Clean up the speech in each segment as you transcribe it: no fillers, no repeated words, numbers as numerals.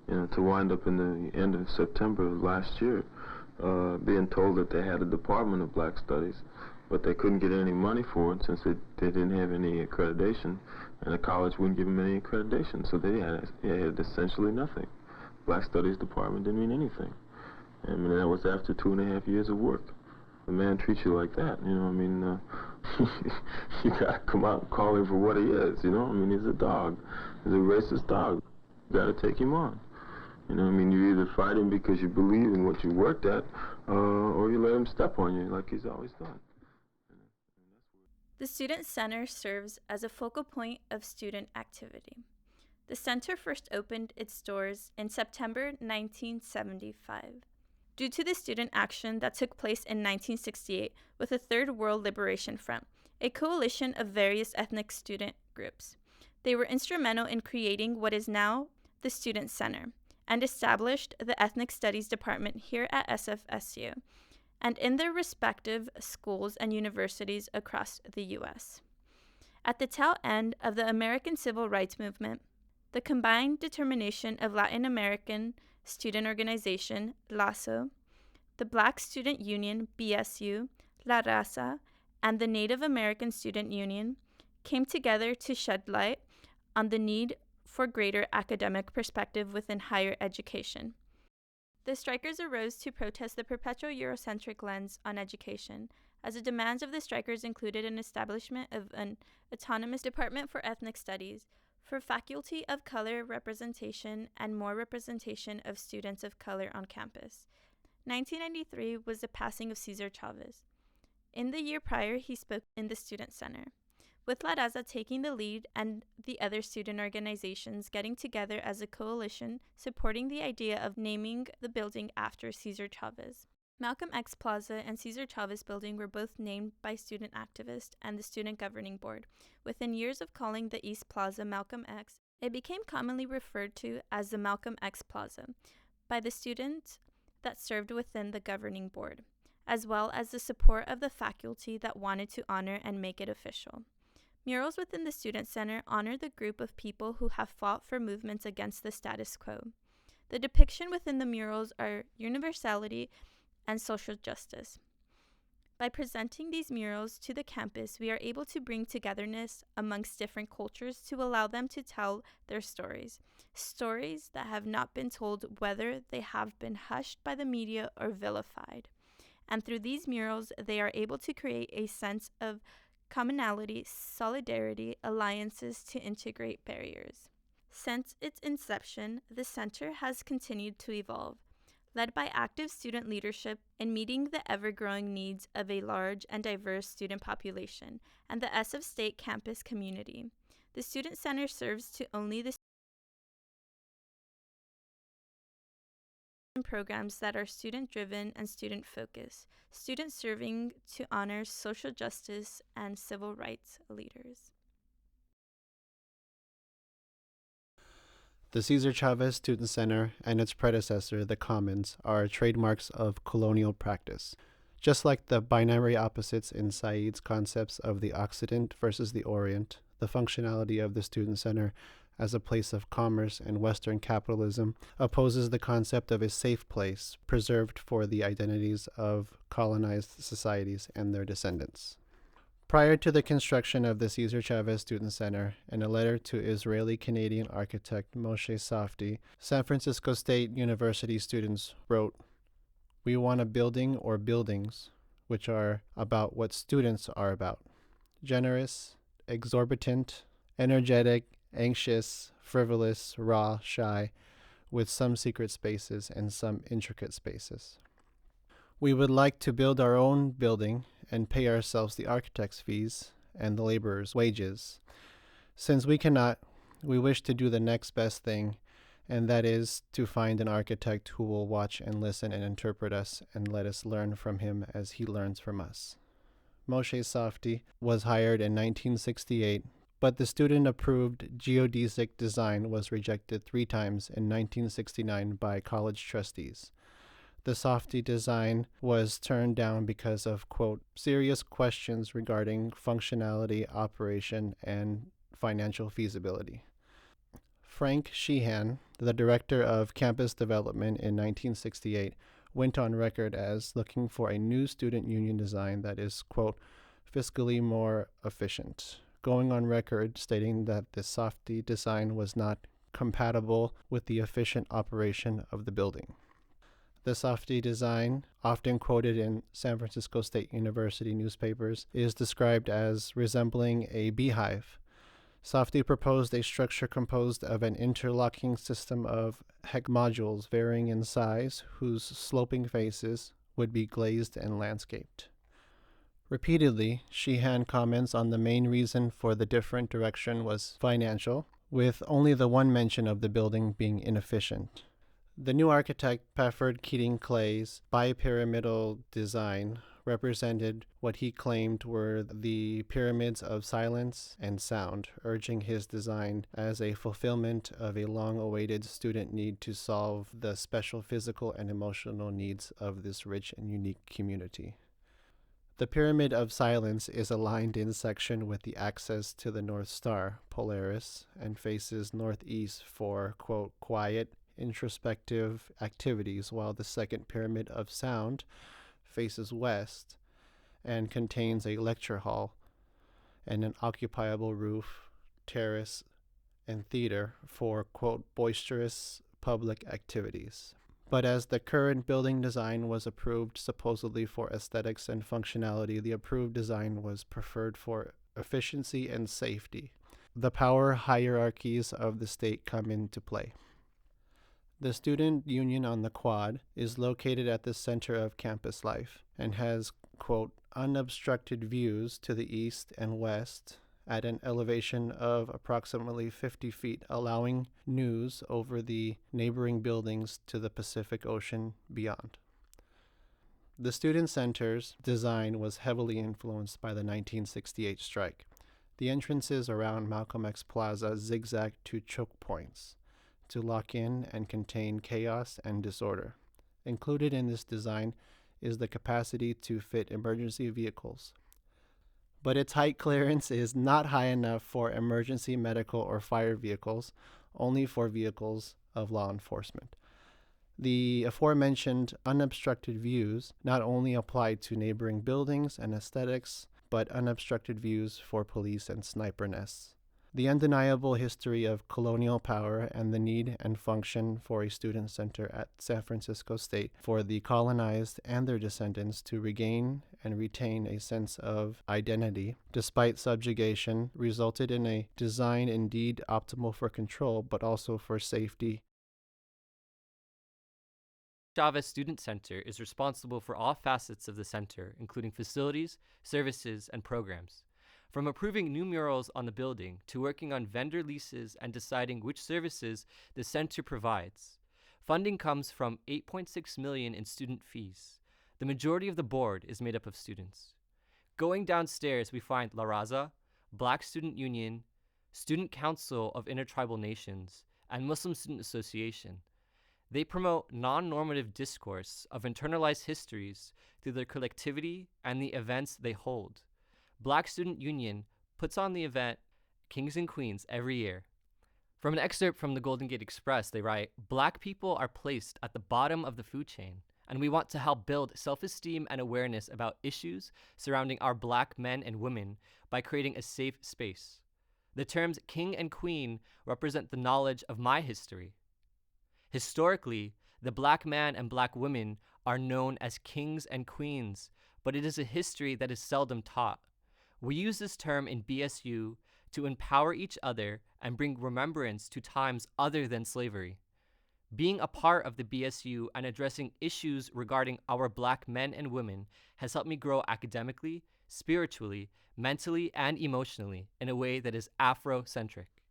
to wind up in the end of September of last year being told that they had a Department of Black Studies, but they couldn't get any money for it since they didn't have any accreditation, and the college wouldn't give them any accreditation, so they had essentially nothing. Black Studies Department didn't mean anything. I mean, that was after 2.5 years of work. The man treats you like that, you gotta come out and call him for what he is, he's a dog. He's a racist dog. You gotta take him on. You either fight him because you believe in what you worked at, or you let him step on you like he's always done. The Student Center serves as a focal point of student activity. The center first opened its doors in September 1975. Due to the student action that took place in 1968 with the Third World Liberation Front, a coalition of various ethnic student groups. They were instrumental in creating what is now the Student Center, and established the Ethnic Studies Department here at SFSU, and in their respective schools and universities across the U.S. At the tail end of the American Civil Rights Movement, the combined determination of Latin American Student Organization, LASO, the Black Student Union, BSU, La Raza, and the Native American Student Union came together to shed light on the need for greater academic perspective within higher education. The strikers arose to protest the perpetual Eurocentric lens on education, as the demands of the strikers included an establishment of an autonomous department for ethnic studies, for faculty of color representation, and more representation of students of color on campus. 1993 was the passing of Cesar Chavez. In the year prior, he spoke in the Student Center, with La Raza taking the lead and the other student organizations getting together as a coalition supporting the idea of naming the building after Cesar Chavez. Malcolm X Plaza and Cesar Chavez Building were both named by student activists and the Student Governing Board. Within years of calling the East Plaza Malcolm X, it became commonly referred to as the Malcolm X Plaza by the students that served within the governing board, as well as the support of the faculty that wanted to honor and make it official. Murals within the Student Center honor the group of people who have fought for movements against the status quo. The depiction within the murals are universality and social justice. By presenting these murals to the campus, we are able to bring togetherness amongst different cultures to allow them to tell their stories that have not been told, whether they have been hushed by the media or vilified. And through these murals, they are able to create a sense of commonality, solidarity, alliances to integrate barriers. Since its inception, the center has continued to evolve, led by active student leadership in meeting the ever-growing needs of a large and diverse student population and the SF State campus community. The Student Center serves to only the programs that are student-driven and student-focused, students serving to honor social justice and civil rights leaders. The Cesar Chavez Student Center and its predecessor, the Commons, are trademarks of colonial practice. Just like the binary opposites in Said's concepts of the Occident versus the Orient, the functionality of the Student Center as a place of commerce and Western capitalism opposes the concept of a safe place preserved for the identities of colonized societies and their descendants. Prior to the construction of the Cesar Chavez Student Center, in a letter to Israeli-Canadian architect Moshe Safdie, San Francisco State University students wrote, "We want a building or buildings which are about what students are about: generous, exorbitant, energetic, anxious, frivolous, raw, shy, with some secret spaces and some intricate spaces. We would like to build our own building and pay ourselves the architect's fees and the laborers' wages. Since we cannot, we wish to do the next best thing, and that is to find an architect who will watch and listen and interpret us and let us learn from him as he learns from us." Moshe Safdie was hired in 1968, but the student-approved geodesic design was rejected 3 times in 1969 by college trustees. The Safdie design was turned down because of, quote, serious questions regarding functionality, operation, and financial feasibility. Frank Sheehan, the director of campus development in 1968, went on record as looking for a new student union design that is, quote, fiscally more efficient, going on record stating that the softy design was not compatible with the efficient operation of the building. The softy design, often quoted in San Francisco State University newspapers, is described as resembling a beehive. Softy proposed a structure composed of an interlocking system of hex modules varying in size, whose sloping faces would be glazed and landscaped. Repeatedly, Sheehan comments on the main reason for the different direction was financial, with only the one mention of the building being inefficient. The new architect Pafford Keating Clay's bipyramidal design represented what he claimed were the pyramids of silence and sound, urging his design as a fulfillment of a long-awaited student need to solve the special physical and emotional needs of this rich and unique community. The Pyramid of Silence is aligned in section with the axis to the North Star, Polaris, and faces northeast for, quote, quiet, introspective activities, while the second Pyramid of Sound faces west and contains a lecture hall and an occupiable roof, terrace, and theater for, quote, boisterous public activities. But as the current building design was approved supposedly for aesthetics and functionality, the approved design was preferred for efficiency and safety. The power hierarchies of the state come into play. The student union on the quad is located at the center of campus life and has, quote, unobstructed views to the east and west at an elevation of approximately 50 feet, allowing news over the neighboring buildings to the Pacific Ocean beyond. The student center's design was heavily influenced by the 1968 strike. The entrances around Malcolm X Plaza zigzagged to choke points to lock in and contain chaos and disorder. Included in this design is the capacity to fit emergency vehicles. But its height clearance is not high enough for emergency medical or fire vehicles, only for vehicles of law enforcement. The aforementioned unobstructed views not only apply to neighboring buildings and aesthetics, but unobstructed views for police and sniper nests. The undeniable history of colonial power and the need and function for a student center at San Francisco State for the colonized and their descendants to regain and retain a sense of identity despite subjugation resulted in a design indeed optimal for control but also for safety. Chavez Student Center is responsible for all facets of the center, including facilities, services, and programs. From approving new murals on the building to working on vendor leases and deciding which services the center provides. Funding comes from $8.6 million in student fees. The majority of the board is made up of students. Going downstairs, we find La Raza, Black Student Union, Student Council of Intertribal Nations, and Muslim Student Association. They promote non-normative discourse of internalized histories through their collectivity and the events they hold. Black Student Union puts on the event Kings and Queens every year. From an excerpt from the Golden Gate Express, they write, Black people are placed at the bottom of the food chain, and we want to help build self-esteem and awareness about issues surrounding our Black men and women by creating a safe space. The terms king and queen represent the knowledge of my history. Historically, the Black man and Black women are known as kings and queens, but it is a history that is seldom taught. We use this term in BSU to empower each other and bring remembrance to times other than slavery. Being a part of the BSU and addressing issues regarding our Black men and women has helped me grow academically, spiritually, mentally, and emotionally in a way that is Afrocentric.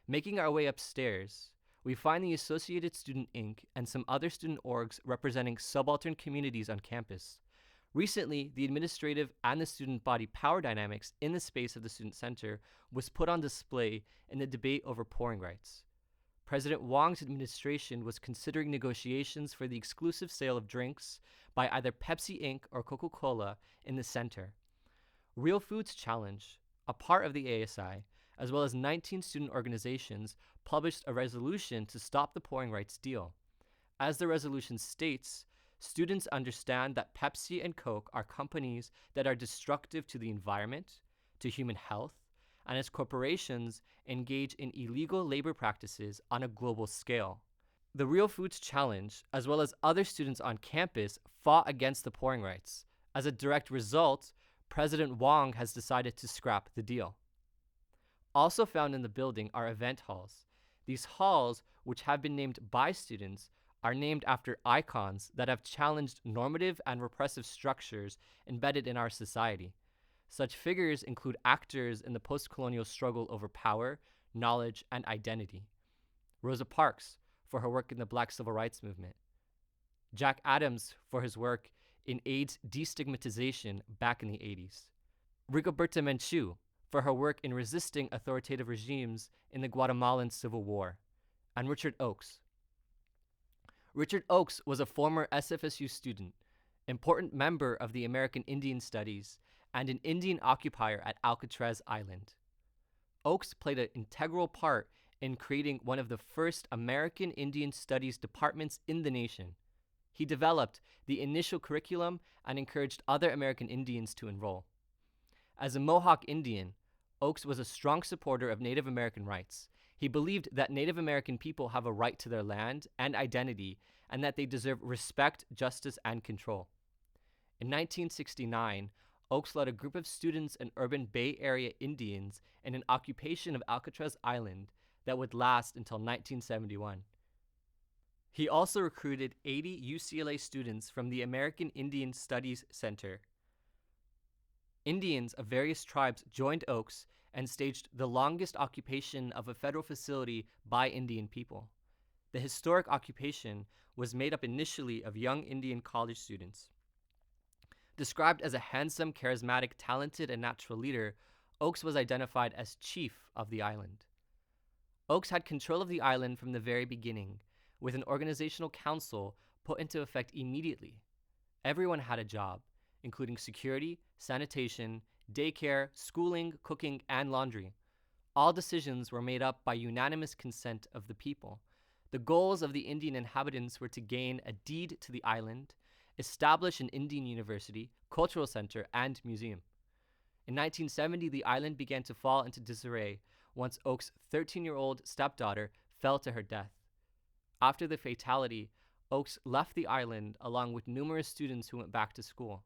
Making our way upstairs, we find the Associated Student Inc. and some other student orgs representing subaltern communities on campus. Recently, the administrative and the student body power dynamics in the space of the Student Center was put on display in the debate over pouring rights. President Wong's administration was considering negotiations for the exclusive sale of drinks by either Pepsi Inc. or Coca-Cola in the center. Real Foods Challenge, a part of the ASI, as well as 19 student organizations, published a resolution to stop the pouring rights deal. As the resolution states, students understand that Pepsi and Coke are companies that are destructive to the environment, to human health, and as corporations engage in illegal labor practices on a global scale. The Real Foods Challenge, as well as other students on campus, fought against the pouring rights. As a direct result, President Wong has decided to scrap the deal. Also found in the building are event halls. These halls, which have been named by students, are named after icons that have challenged normative and repressive structures embedded in our society. Such figures include actors in the post-colonial struggle over power, knowledge, and identity. Rosa Parks, for her work in the Black Civil Rights Movement. Jack Adams, for his work in AIDS destigmatization back in the 80s. Rigoberta Menchú, for her work in resisting authoritative regimes in the Guatemalan Civil War. And Richard Oakes. Richard Oakes was a former SFSU student, important member of the American Indian Studies, and an Indian occupier at Alcatraz Island. Oakes played an integral part in creating one of the first American Indian Studies departments in the nation. He developed the initial curriculum and encouraged other American Indians to enroll. As a Mohawk Indian, Oakes was a strong supporter of Native American rights. He believed that Native American people have a right to their land and identity, and that they deserve respect, justice, and control. In 1969, Oakes led a group of students and urban Bay Area Indians in an occupation of Alcatraz Island that would last until 1971. He also recruited 80 UCLA students from the American Indian Studies Center. Indians of various tribes joined Oakes and staged the longest occupation of a federal facility by Indian people. The historic occupation was made up initially of young Indian college students. Described as a handsome, charismatic, talented, and natural leader, Oakes was identified as chief of the island. Oakes had control of the island from the very beginning, with an organizational council put into effect immediately. Everyone had a job, including security, sanitation, daycare, schooling, cooking, and laundry. All decisions were made up by unanimous consent of the people. The goals of the Indian inhabitants were to gain a deed to the island, establish an Indian university, cultural center, and museum. In 1970, the island began to fall into disarray once Oakes' 13-year-old stepdaughter fell to her death. After the fatality, Oakes left the island along with numerous students who went back to school.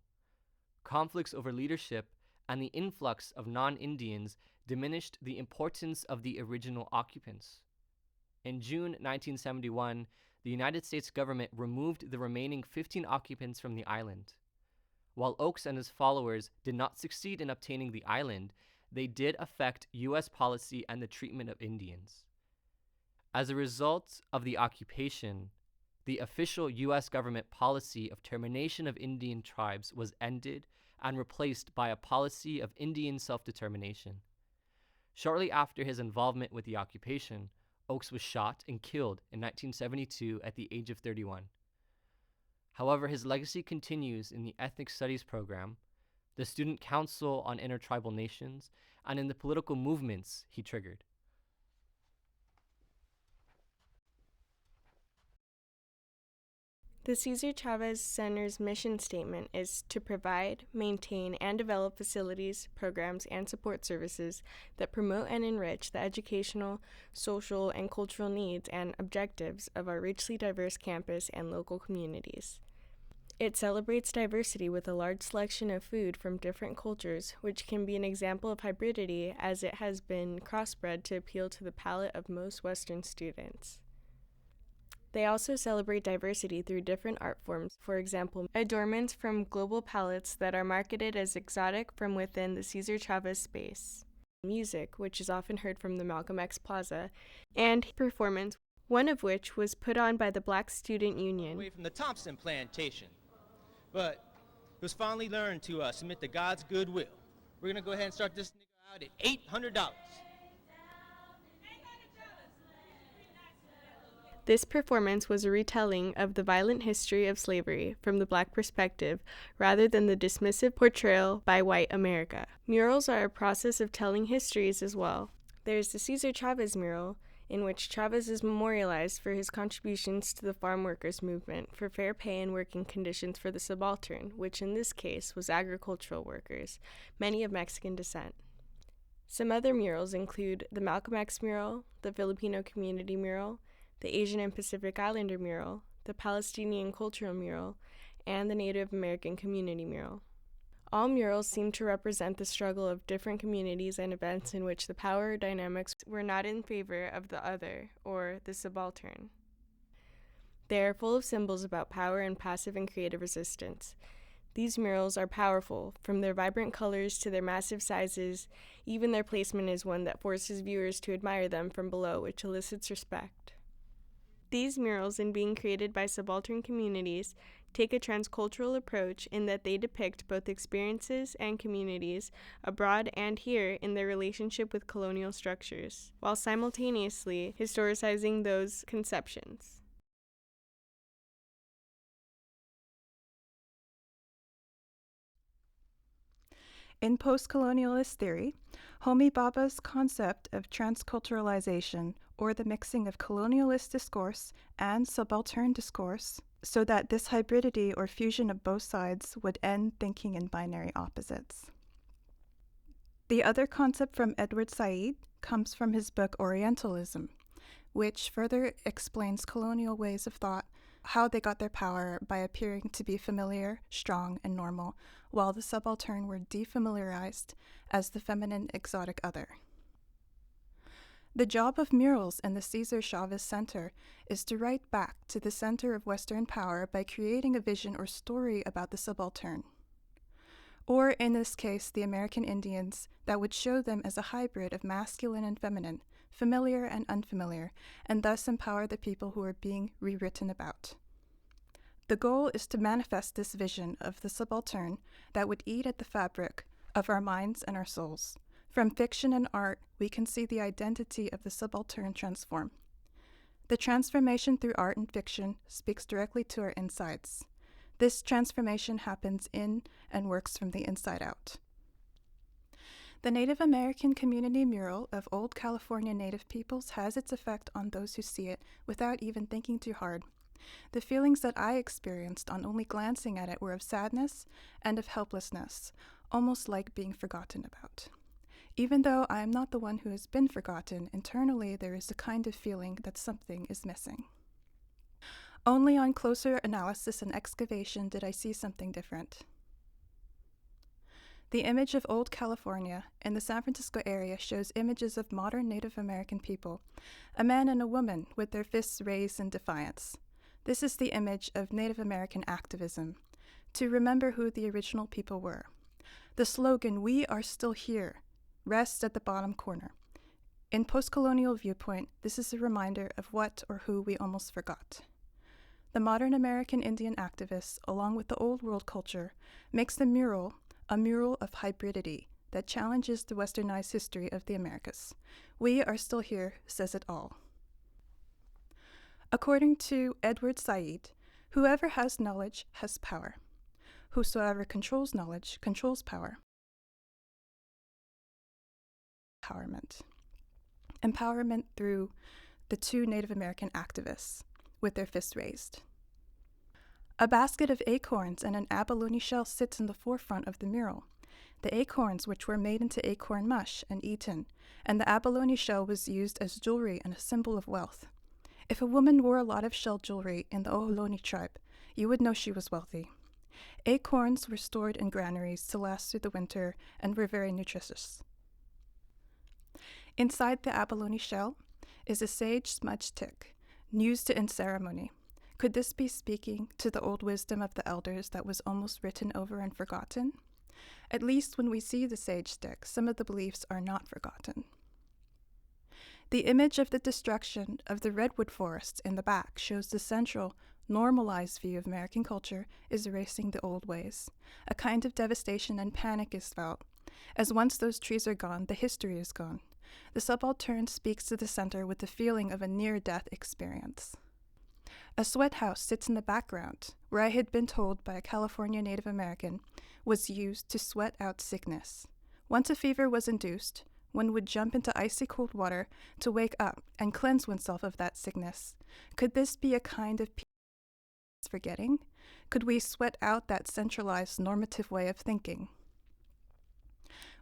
Conflicts over leadership and the influx of non-Indians diminished the importance of the original occupants. In June 1971, the United States government removed the remaining 15 occupants from the island. While Oakes and his followers did not succeed in obtaining the island, they did affect U.S. policy and the treatment of Indians. As a result of the occupation, the official U.S. government policy of termination of Indian tribes was ended and replaced by a policy of Indian self-determination. Shortly after his involvement with the occupation, Oakes was shot and killed in 1972 at the age of 31. However, his legacy continues in the Ethnic Studies program, the Student Council on Intertribal Nations, and in the political movements he triggered. The Cesar Chavez Center's mission statement is to provide, maintain, and develop facilities, programs, and support services that promote and enrich the educational, social, and cultural needs and objectives of our richly diverse campus and local communities. It celebrates diversity with a large selection of food from different cultures, which can be an example of hybridity as it has been crossbred to appeal to the palate of most Western students. They also celebrate diversity through different art forms, for example, adornments from global palettes that are marketed as exotic from within the Cesar Chavez space, music, which is often heard from the Malcolm X Plaza, and performance, one of which was put on by the Black Student Union. Away from the Thompson plantation, but it was finally learned to submit to God's goodwill. We're gonna go ahead and start this nigga out at $800. This performance was a retelling of the violent history of slavery from the Black perspective, rather than the dismissive portrayal by white America. Murals are a process of telling histories as well. There's the Cesar Chavez mural, in which Chavez is memorialized for his contributions to the farm workers movement for fair pay and working conditions for the subaltern, which in this case was agricultural workers, many of Mexican descent. Some other murals include the Malcolm X mural, the Filipino community mural, the Asian and Pacific Islander mural, the Palestinian cultural mural, and the Native American community mural. All murals seem to represent the struggle of different communities and events in which the power dynamics were not in favor of the other, or the subaltern. They are full of symbols about power and passive and creative resistance. These murals are powerful, from their vibrant colors to their massive sizes. Even their placement is one that forces viewers to admire them from below, which elicits respect. These murals, in being created by subaltern communities, take a transcultural approach in that they depict both experiences and communities, abroad and here, in their relationship with colonial structures, while simultaneously historicizing those conceptions. In postcolonialist theory, Homi Bhabha's concept of transculturalization, or the mixing of colonialist discourse and subaltern discourse, so that this hybridity or fusion of both sides would end thinking in binary opposites. The other concept from Edward Said comes from his book Orientalism, which further explains colonial ways of thought, how they got their power by appearing to be familiar, strong, and normal, while the subaltern were defamiliarized as the feminine exotic other. The job of murals in the Cesar Chavez Center is to write back to the center of Western power by creating a vision or story about the subaltern, or in this case, the American Indians, that would show them as a hybrid of masculine and feminine, familiar and unfamiliar, and thus empower the people who are being rewritten about. The goal is to manifest this vision of the subaltern that would eat at the fabric of our minds and our souls. From fiction and art, we can see the identity of the subaltern transform. The transformation through art and fiction speaks directly to our insides. This transformation happens in and works from the inside out. The Native American community mural of old California Native peoples has its effect on those who see it without even thinking too hard. The feelings that I experienced on only glancing at it were of sadness and of helplessness, almost like being forgotten about. Even though I am not the one who has been forgotten, internally there is a kind of feeling that something is missing. Only on closer analysis and excavation did I see something different. The image of old California in the San Francisco area shows images of modern Native American people, a man and a woman with their fists raised in defiance. This is the image of Native American activism, to remember who the original people were. The slogan, "We are still here," rests at the bottom corner. In postcolonial viewpoint, this is a reminder of what or who we almost forgot. The modern American Indian activists, along with the old world culture, makes the mural a mural of hybridity that challenges the westernized history of the Americas. "We are still here" says it all. According to Edward Said, whoever has knowledge has power. Whosoever controls knowledge controls power. Empowerment through the two Native American activists with their fists raised. A basket of acorns and an abalone shell sits in the forefront of the mural. The acorns, which were made into acorn mush and eaten, and the abalone shell was used as jewelry and a symbol of wealth. If a woman wore a lot of shell jewelry in the Ohlone tribe, you would know she was wealthy. Acorns were stored in granaries to last through the winter and were very nutritious. Inside the abalone shell is a sage smudge stick, used in ceremony. Could this be speaking to the old wisdom of the elders that was almost written over and forgotten? At least when we see the sage stick, some of the beliefs are not forgotten. The image of the destruction of the redwood forests in the back shows the central, normalized view of American culture is erasing the old ways. A kind of devastation and panic is felt, as once those trees are gone, the history is gone. The subaltern speaks to the center with the feeling of a near-death experience. A sweat house sits in the background, where I had been told by a California Native American was used to sweat out sickness. Once a fever was induced, one would jump into icy cold water to wake up and cleanse oneself of that sickness. Could this be a kind of forgetting? Could we sweat out that centralized normative way of thinking?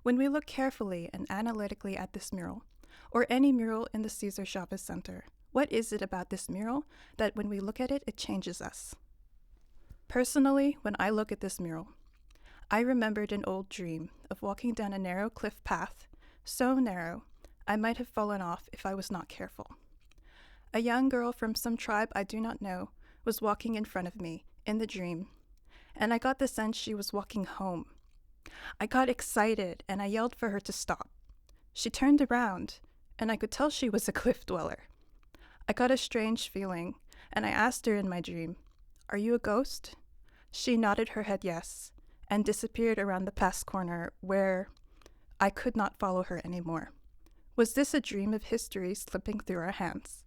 When we look carefully and analytically at this mural, or any mural in the Cesar Chavez Center, what is it about this mural that when we look at it, it changes us? Personally, when I look at this mural, I remembered an old dream of walking down a narrow cliff path, so narrow I might have fallen off if I was not careful. A young girl from some tribe I do not know was walking in front of me in the dream, and I got the sense she was walking home. I got excited and I yelled for her to stop. She turned around, and I could tell she was a cliff dweller. I got a strange feeling, and I asked her in my dream, "Are you a ghost?" She nodded her head yes, and disappeared around the past corner where I could not follow her anymore. Was this a dream of history slipping through our hands?